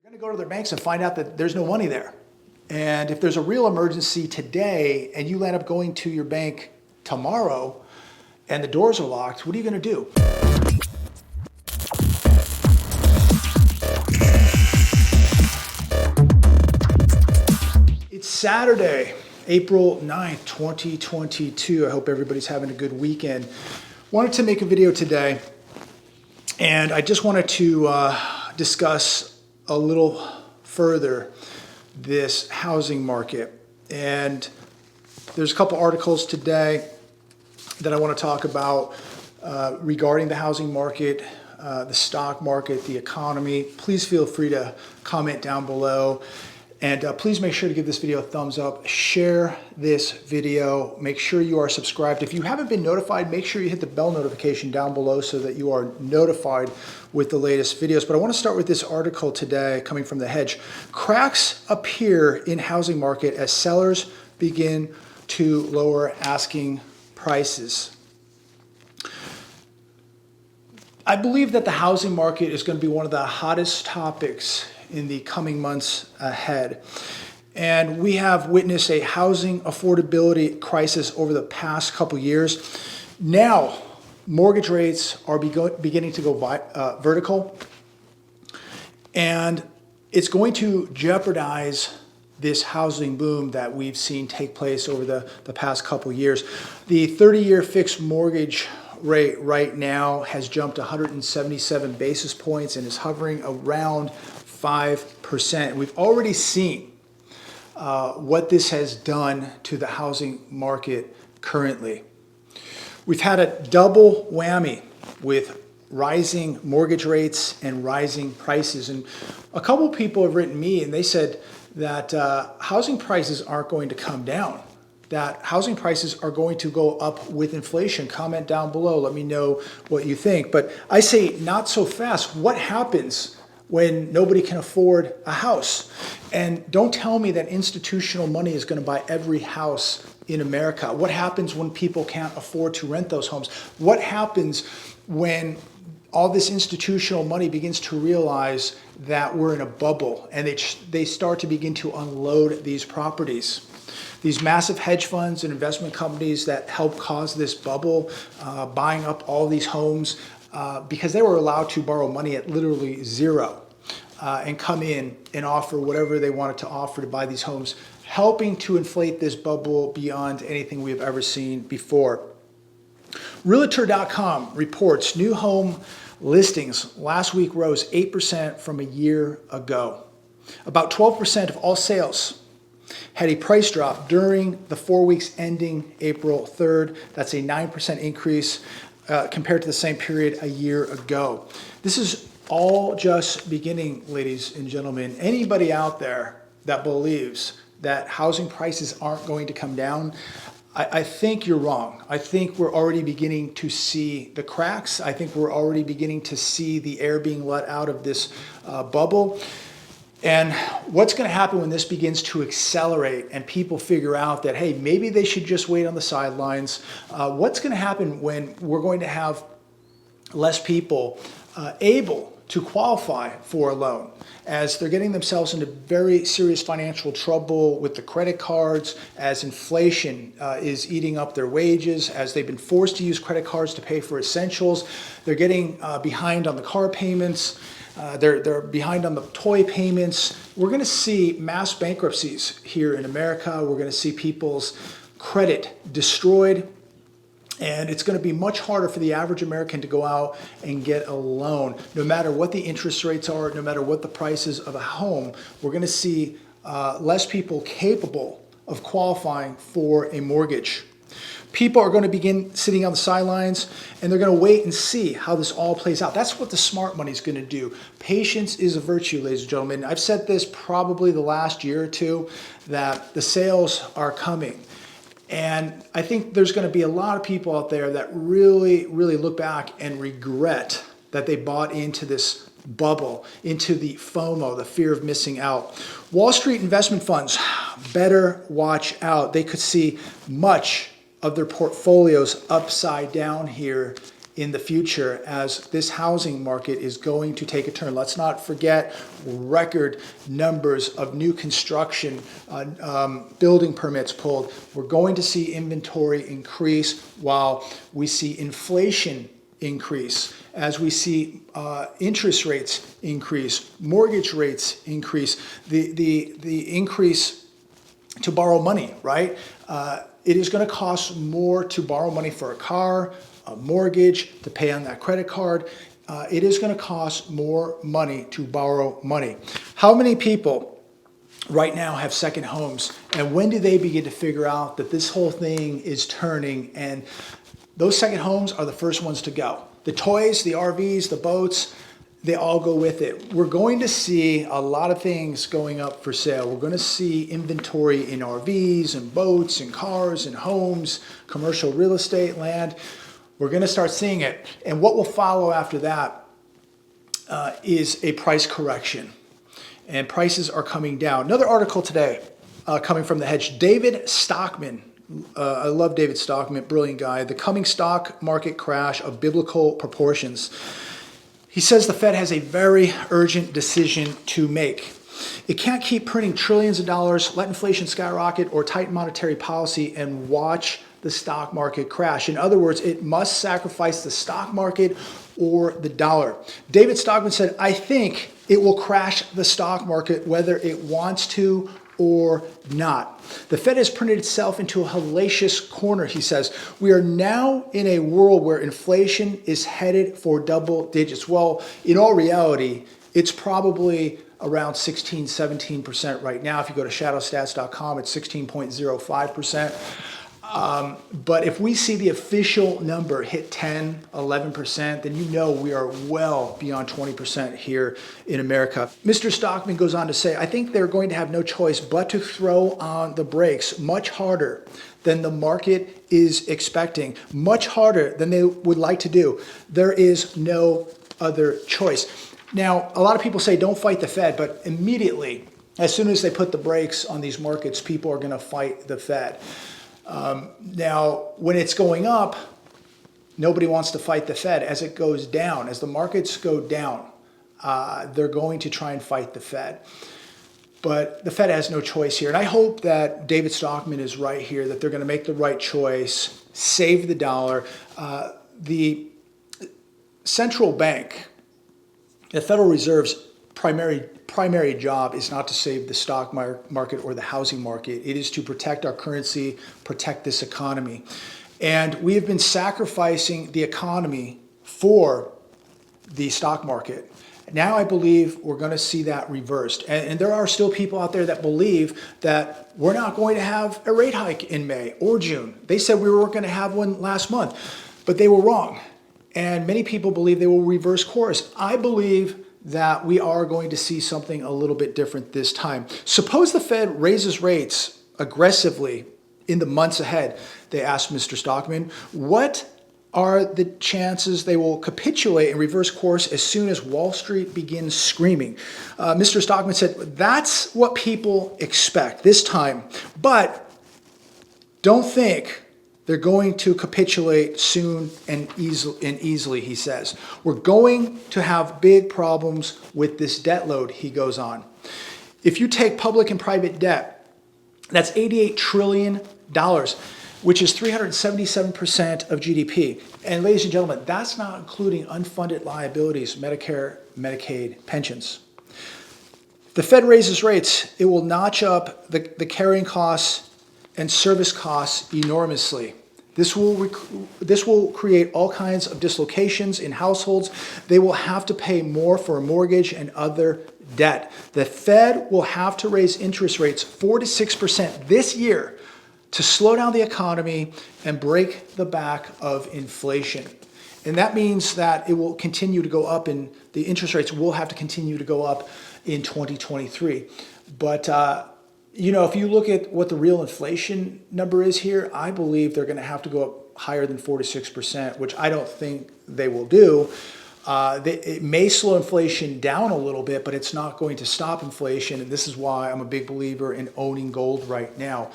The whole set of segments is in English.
Going to go to their banks and find out that there's no money there. And if there's a real emergency today and you end up going to your bank tomorrow and the doors are locked, what are you going to do? It's Saturday, April 9th, 2022. I hope everybody's having a good weekend. Wanted to make a video today, and I just wanted to discuss a little further this housing market. And there's a couple articles today that I want to talk about regarding the housing market, the stock market, the economy. Please feel free to comment down below. And please make sure to give this video a thumbs up, share this video, make sure you are subscribed. If you haven't been notified, make sure you hit the bell notification down below so that you are notified with the latest videos. But I want to start with this article today coming from The Hedge. Cracks appear in housing market as sellers begin to lower asking prices. I believe that the housing market is going to be one of the hottest topics in the coming months ahead. And we have witnessed a housing affordability crisis over the past couple years. Now, mortgage rates are beginning to go vertical, and it's going to jeopardize this housing boom that we've seen take place over the past couple years. The 30-year fixed mortgage rate right now has jumped 177 basis points and is hovering around 5%. We've already seen what this has done to the housing market currently. We've had a double whammy with rising mortgage rates and rising prices. And a couple of people have written me and they said that housing prices aren't going to come down, that housing prices are going to go up with inflation. Comment down below. Let me know what you think. But I say not so fast. What happens when nobody can afford a house? And don't tell me that institutional money is going to buy every house in America. What happens when people can't afford to rent those homes? What happens when all this institutional money begins to realize that we're in a bubble and they start to begin to unload these properties? These massive hedge funds and investment companies that help cause this bubble, buying up all these homes, because they were allowed to borrow money at literally zero and come in and offer whatever they wanted to offer to buy these homes, helping to inflate this bubble beyond anything we've ever seen before. Realtor.com reports new home listings last week rose 8% from a year ago. About 12% of all sales had a price drop during the 4 weeks ending April 3rd. That's a 9% increase compared to the same period a year ago. This is all just beginning, ladies and gentlemen. Anybody out there that believes that housing prices aren't going to come down, I think you're wrong. I think we're already beginning to see the cracks. I think we're already beginning to see the air being let out of this bubble. And what's going to happen when this begins to accelerate and people figure out that, hey, maybe they should just wait on the sidelines? What's going to happen when we're going to have less people able to qualify for a loan, as they're getting themselves into very serious financial trouble with the credit cards, as inflation is eating up their wages, as they've been forced to use credit cards to pay for essentials? They're getting behind on the car payments. They're behind on the toy payments. We're going to see mass bankruptcies here in America. We're going to see people's credit destroyed. And it's going to be much harder for the average American to go out and get a loan. No matter what the interest rates are, no matter what the prices of a home, we're going to see less people capable of qualifying for a mortgage. People are going to begin sitting on the sidelines and they're going to wait and see how this all plays out. That's what the smart money is going to do. Patience is a virtue, ladies and gentlemen. I've said this probably the last year or two, that the sales are coming. And I think there's going to be a lot of people out there that really, really look back and regret that they bought into this bubble, into the FOMO, the fear of missing out. Wall Street investment funds better watch out. They could see much of their portfolios upside down here in the future as this housing market is going to take a turn. Let's not forget record numbers of new construction, building permits pulled. We're going to see inventory increase while we see inflation increase, as we see interest rates increase, mortgage rates increase, the increase to borrow money, right? It is going to cost more to borrow money for a car, a mortgage, to pay on that credit card. It is going to cost more money to borrow money. How many people right now have second homes, and when do they begin to figure out that this whole thing is turning, and those second homes are the first ones to go? The toys, the RVs, the boats, they all go with it. We're going to see a lot of things going up for sale. We're going to see inventory in RVs and boats and cars and homes, commercial real estate, land. We're going to start seeing it. And what will follow after that is a price correction. And prices are coming down. Another article today coming from the hedge, David Stockman. I love David Stockman, brilliant guy. The coming stock market crash of biblical proportions. He says the Fed has a very urgent decision to make. It can't keep printing trillions of dollars, let inflation skyrocket, or tighten monetary policy and watch the stock market crash. In other words, it must sacrifice the stock market or the dollar. David Stockman said, I think it will crash the stock market whether it wants to or not. The Fed has printed itself into a hellacious corner, he says. We are now in a world where inflation is headed for double digits. Well, in all reality, it's probably around 16, 17% right now. If you go to shadowstats.com, it's 16.05%. But if we see the official number hit 10, 11%, then you know we are well beyond 20% here in America. Mr. Stockman goes on to say, I think they're going to have no choice but to throw on the brakes much harder than the market is expecting, much harder than they would like to do. There is no other choice. Now, a lot of people say don't fight the Fed, but immediately, as soon as they put the brakes on these markets, people are going to fight the Fed. Now, when it's going up, nobody wants to fight the Fed. As it goes down, as the markets go down, they're going to try and fight the Fed. But the Fed has no choice here. And I hope that David Stockman is right here, that they're going to make the right choice, save the dollar. The central bank, the Federal Reserve's primary job is not to save the stock market or the housing market. It is to protect our currency, protect this economy. And we have been sacrificing the economy for the stock market. Now I believe we're going to see that reversed. And there are still people out there that believe that we're not going to have a rate hike in May or June. They said we weren't going to have one last month, but they were wrong. And many people believe they will reverse course. I believe that we are going to see something a little bit different this time. Suppose the Fed raises rates aggressively in the months ahead, they asked Mr. Stockman. What are the chances they will capitulate and reverse course as soon as Wall Street begins screaming? Mr. Stockman said, that's what people expect this time, but don't think they're going to capitulate soon and easily, he says. We're going to have big problems with this debt load, he goes on. If you take public and private debt, that's $88 trillion, which is 377% of GDP. And ladies and gentlemen, that's not including unfunded liabilities, Medicare, Medicaid, pensions. The Fed raises rates, it will notch up the carrying costs and service costs enormously. This will create all kinds of dislocations in households. They will have to pay more for a mortgage and other debt. The Fed will have to raise interest rates 4 to 6% this year to slow down the economy and break the back of inflation. And that means that it will continue to go up, and the interest rates will have to continue to go up in 2023. But you know, if you look at what the real inflation number is here, I believe they're going to have to go up higher than 4 to 6%, which I don't think they will do. It may slow inflation down a little bit, but it's not going to stop inflation. And this is why I'm a big believer in owning gold right now.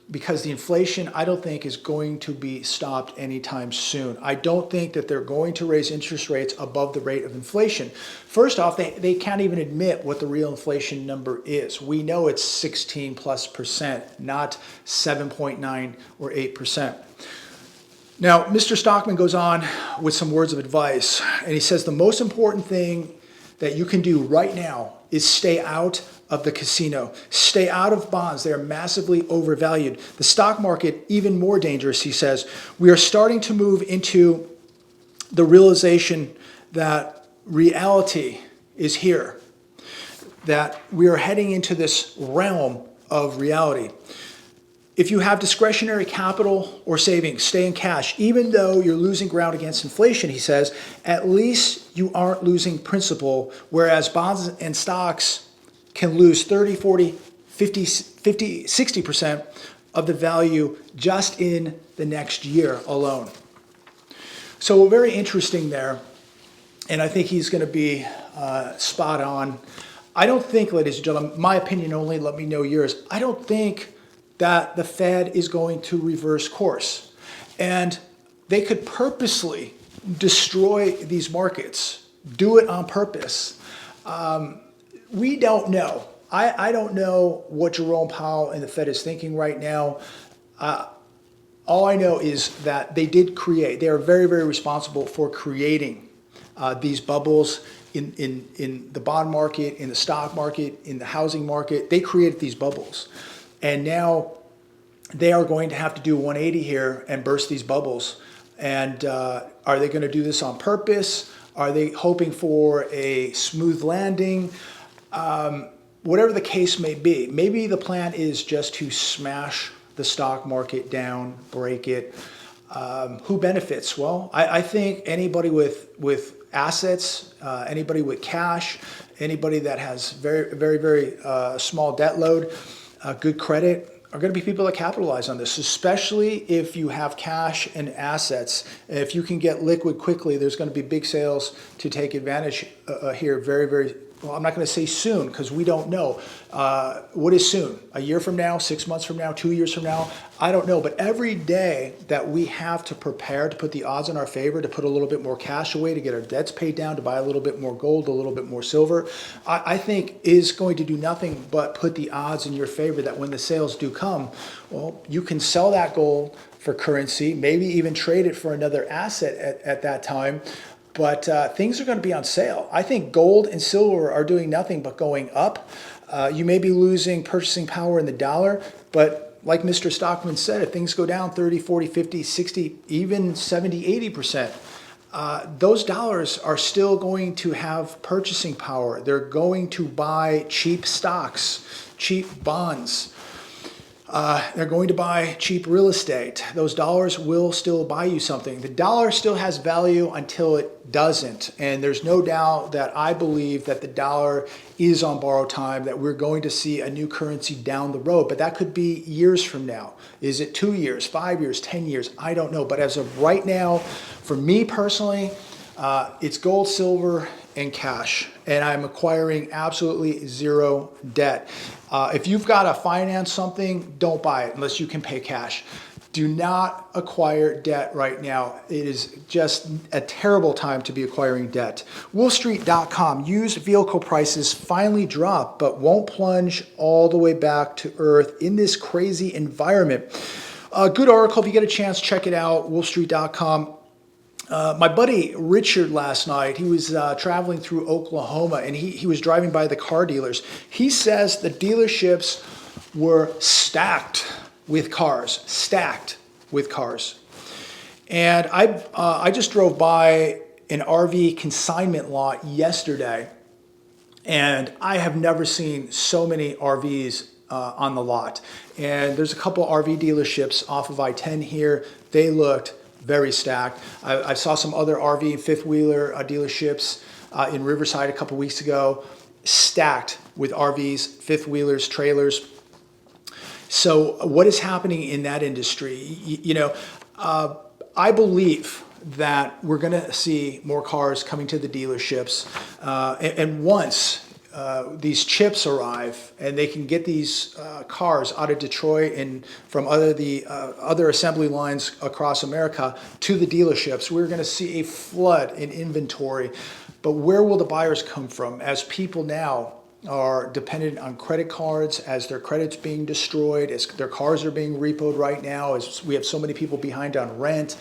because the inflation, I don't think, is going to be stopped anytime soon. I don't think that they're going to raise interest rates above the rate of inflation. First off, they can't even admit what the real inflation number is. We know it's 16+%, not 7.9 or 8%. Now, Mr. Stockman goes on with some words of advice, and he says the most important thing that you can do right now is stay out of the casino. Stay out of bonds. They are massively overvalued. The stock market, even more dangerous, he says. We are starting to move into the realization that reality is here, that we are heading into this realm of reality. If you have discretionary capital or savings, stay in cash. Even though you're losing ground against inflation, he says, at least you aren't losing principal, whereas bonds and stocks can lose 30, 40, 50, 60% of the value just in the next year alone. So very interesting there, and I think he's going to be spot on. I don't think, ladies and gentlemen, my opinion only, let me know yours, I don't think that the Fed is going to reverse course. And they could purposely destroy these markets, do it on purpose. We don't know. I don't know what Jerome Powell and the Fed is thinking right now. All I know is that they are very, very responsible for creating these bubbles in the bond market, in the stock market, in the housing market. They created these bubbles. And now they are going to have to do 180 here and burst these bubbles. And are they going to do this on purpose? Are they hoping for a smooth landing? Whatever the case may be, maybe the plan is just to smash the stock market down, break it. Who benefits? Well, I think anybody with assets, anybody with cash, anybody that has very, very, very small debt load, good credit, are going to be people that capitalize on this, especially if you have cash and assets. If you can get liquid quickly, there's going to be big sales to take advantage here very, very, well, I'm not going to say soon because we don't know. What is soon? A year from now, 6 months from now, 2 years from now? I don't know. But every day that we have to prepare to put the odds in our favor, to put a little bit more cash away, to get our debts paid down, to buy a little bit more gold, a little bit more silver, I think is going to do nothing but put the odds in your favor that when the sales do come, well, you can sell that gold for currency, maybe even trade it for another asset at that time. But things are going to be on sale. I think gold and silver are doing nothing but going up. You may be losing purchasing power in the dollar, but like Mr. Stockman said, if things go down 30, 40, 50, 60, even 70, 80%, those dollars are still going to have purchasing power. They're going to buy cheap stocks, cheap bonds. They're going to buy cheap real estate. Those dollars will still buy you something. The dollar still has value until it doesn't. And there's no doubt that I believe that the dollar is on borrowed time, that we're going to see a new currency down the road. But that could be years from now. Is it 2 years, 5 years, 10 years? I don't know. But as of right now, for me personally, it's gold, silver, and cash. And I'm acquiring absolutely zero debt. If you've got to finance something, don't buy it unless you can pay cash. Do not acquire debt right now. It is just a terrible time to be acquiring debt. Wolfstreet.com, used vehicle prices finally dropped, but won't plunge all the way back to earth in this crazy environment. A good article, if you get a chance, check it out, Wolfstreet.com. My buddy Richard last night, he was traveling through Oklahoma and he was driving by the car dealers. He says the dealerships were stacked with cars. And I just drove by an RV consignment lot yesterday, and I have never seen so many RVs on the lot. And there's a couple RV dealerships off of I-10 here. They looked very stacked. I saw some other RV and fifth wheeler dealerships in Riverside a couple weeks ago, stacked with RVs, fifth wheelers, trailers. So what is happening in that industry? I believe that we're going to see more cars coming to the dealerships. And once these chips arrive and they can get these cars out of Detroit and from other assembly lines across America to the dealerships, we're going to see a flood in inventory. But where will the buyers come from as people now are dependent on credit cards, as their credit's being destroyed, as their cars are being repoed right now, as we have so many people behind on rent?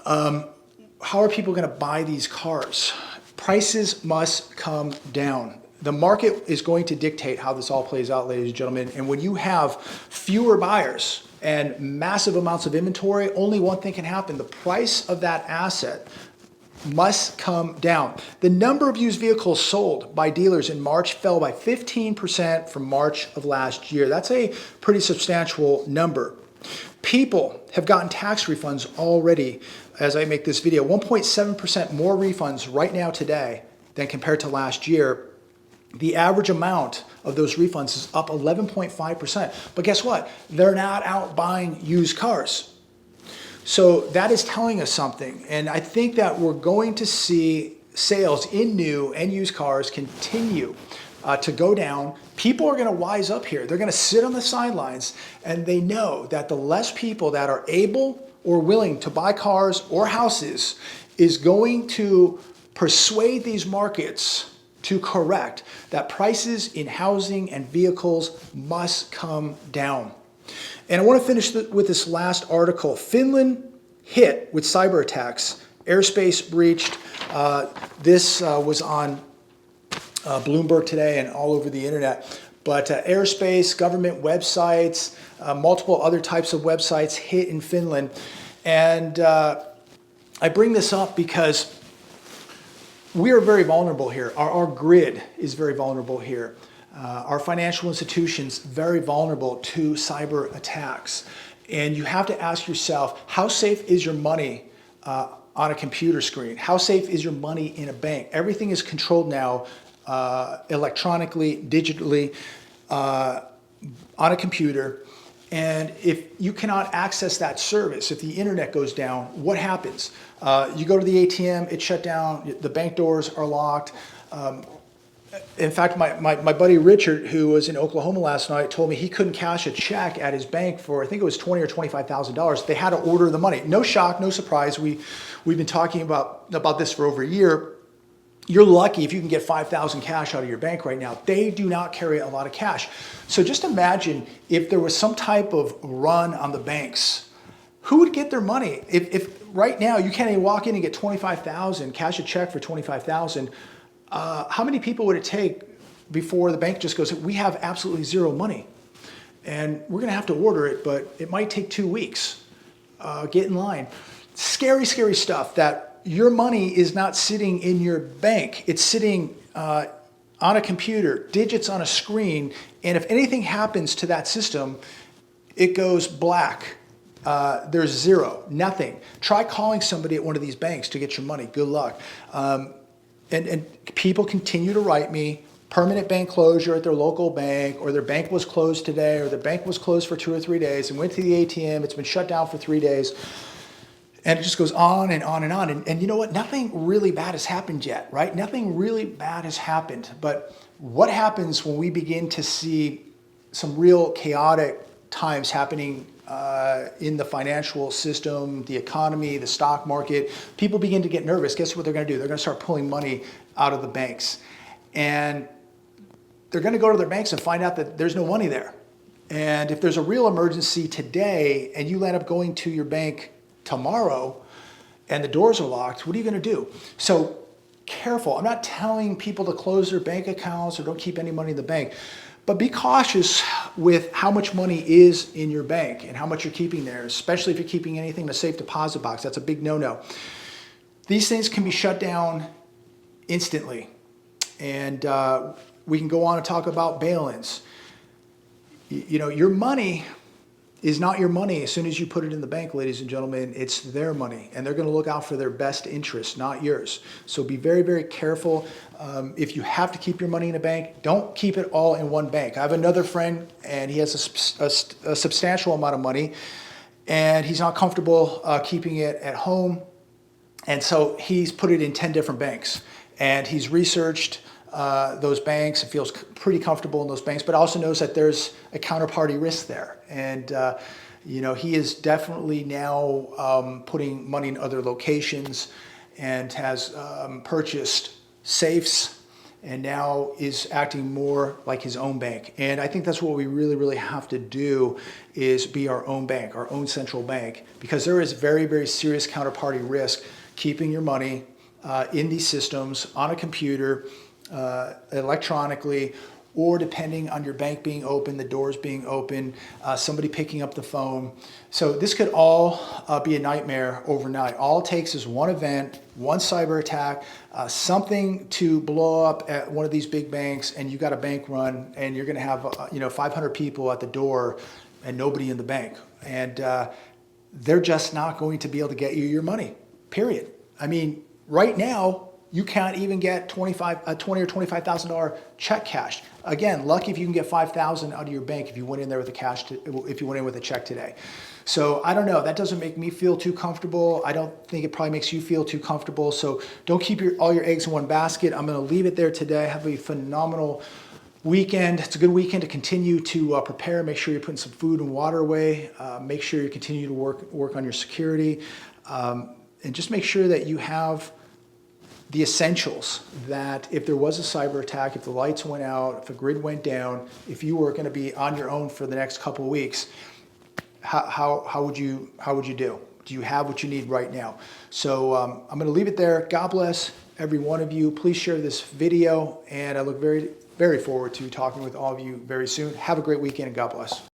How are people going to buy these cars? Prices must come down. The market is going to dictate how this all plays out, ladies and gentlemen. And when you have fewer buyers and massive amounts of inventory, only one thing can happen. The price of that asset must come down. The number of used vehicles sold by dealers in March fell by 15% from March of last year. That's a pretty substantial number. People have gotten tax refunds already as I make this video. 1.7% more refunds right now today than compared to last year. The average amount of those refunds is up 11.5%. But guess what? They're not out buying used cars. So that is telling us something. And I think that we're going to see sales in new and used cars continue to go down. People are going to wise up here. They're going to sit on the sidelines, and they know that the less people that are able or willing to buy cars or houses is going to persuade these markets to correct, that prices in housing and vehicles must come down. And I want to finish with this last article. Finland hit with cyber attacks, airspace breached. This was on Bloomberg today and all over the internet. But airspace, government websites, multiple other types of websites hit in Finland. And I bring this up because we are very vulnerable here. Our grid is very vulnerable here. Our financial institutions very vulnerable to cyber attacks. And you have to ask yourself, how safe is your money on a computer screen? How safe is your money in a bank? Everything is controlled now electronically, digitally, on a computer. And if you cannot access that service, if the internet goes down, what happens? You go to the ATM, it's shut down, the bank doors are locked. In fact, my buddy Richard, who was in Oklahoma last night, told me he couldn't cash a check at his bank for, I think it was $20,000 or $25,000. They had to order the money. No shock, no surprise. We've been talking about this for over a year. You're lucky if you can get $5,000 cash out of your bank right now. They do not carry a lot of cash. So just imagine if there was some type of run on the banks. Who would get their money? If right now you can't even walk in and get $25,000, cash a check for $25,000, how many people would it take before the bank just goes, we have absolutely zero money and we're gonna have to order it, but it might take 2 weeks. Get in line. Scary, scary stuff that your money is not sitting in your bank. It's sitting on a computer, digits on a screen, and if anything happens to that system, it goes black. There's zero, nothing. Try calling somebody at one of these banks to get your money. Good luck. And people continue to write me, permanent bank closure at their local bank, or their bank was closed today, or their bank was closed for 2 or 3 days and went to the ATM, it's been shut down for 3 days. And it just goes on and on and on. And you know what? Nothing really bad has happened yet, right? Nothing really bad has happened. But what happens when we begin to see some real chaotic times happening in the financial system, the economy, the stock market? People begin to get nervous. Guess what they're going to do? They're going to start pulling money out of the banks. And they're going to go to their banks and find out that there's no money there. And if there's a real emergency today and you end up going to your bank tomorrow and the doors are locked, what are you going to do? So careful. I'm not telling people to close their bank accounts or don't keep any money in the bank, but be cautious with how much money is in your bank and how much you're keeping there, especially if you're keeping anything in a safe deposit box. That's a big no-no. These things can be shut down instantly. And we can go on and talk about bail-ins. You know, your money is not your money as soon as you put it in the bank, ladies and gentlemen. It's their money, and they're going to look out for their best interests, not yours. So be very, very careful. If you have to keep your money in a bank, don't keep it all in one bank. I have another friend, and he has a substantial amount of money, and he's not comfortable keeping it at home. And so he's put it in 10 different banks, and he's researched those banks and feels pretty comfortable in those banks, but also knows that there's a counterparty risk there. And he is definitely now putting money in other locations and has purchased safes and now is acting more like his own bank. And I think that's what we really, really have to do, is be our own bank, our own central bank, because there is very, very serious counterparty risk keeping your money in these systems on a computer, electronically, or depending on your bank being open, the doors being open, somebody picking up the phone. So this could all be a nightmare overnight. All it takes is one event, one cyber attack, something to blow up at one of these big banks, and you got a bank run, and you're going to have 500 people at the door and nobody in the bank. And they're just not going to be able to get you your money, period. I mean, right now, you can't even get $20 or $25,000 check cashed. Again, lucky if you can get $5,000 out of your bank if you went in there with if you went in with a check today. So I don't know. That doesn't make me feel too comfortable. I don't think it probably makes you feel too comfortable. So don't keep all your eggs in one basket. I'm going to leave it there today. Have a phenomenal weekend. It's a good weekend to continue to prepare. Make sure you're putting some food and water away. Make sure you continue to work on your security, and just make sure that you have the essentials, that if there was a cyber attack, if the lights went out, if the grid went down, if you were going to be on your own for the next couple of weeks, how would you do? Do you have what you need right now? So I'm going to leave it there. God bless every one of you. Please share this video, and I look very, very forward to talking with all of you very soon. Have a great weekend, and God bless.